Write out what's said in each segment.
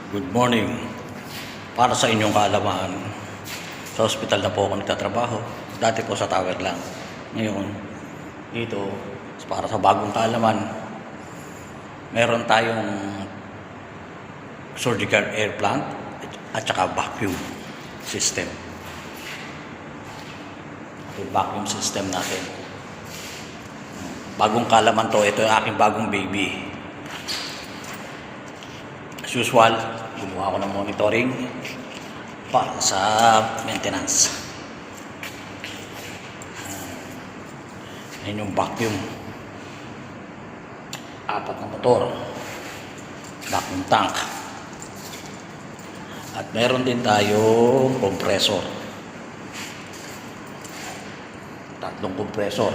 Good morning. Para sa inyong kaalaman, sa ospital na po ako nagtatrabaho. Dati po sa tower lang. Ngayon, dito, para sa bagong kaalaman, meron tayong surgical air plant at saka vacuum system. Yung vacuum system natin. Bagong kaalaman to. Ito yung aking bagong baby. As usual, gumawa ko ng monitoring para sa maintenance. Ayan yung vacuum. 4 na motor. Vacuum tank. At meron din tayong compressor. 3 compressor.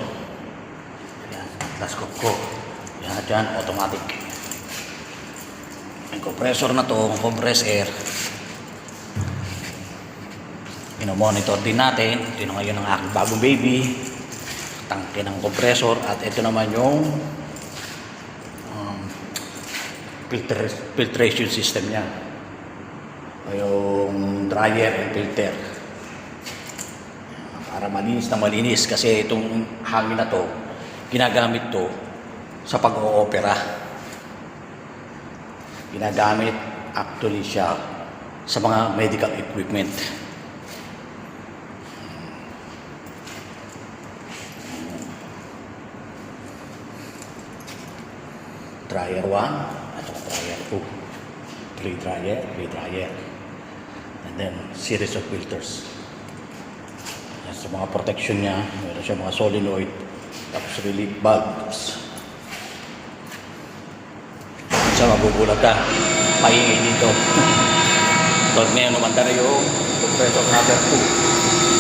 Ayan, last ko. Yan at yan, automatic. Yung compressor na to, compress air, monitor din natin. Ito na ngayon ang aking bagong baby, tangke ng compressor. At ito naman yung filtration system niya, yung dryer and filter, para malinis na malinis. Kasi itong hangin na to, ginagamit to sa pag-oopera. Ginagamit actually siya sa mga medical equipment. Dryer 1 at dryer 2. 3 dryer. And then series of filters. Yan, sa mga protection niya, meron siya mga solenoid, tapos relief valves. Sa magugulat ka, paingay dito. Pag ngayon naman na yung compressor number 2.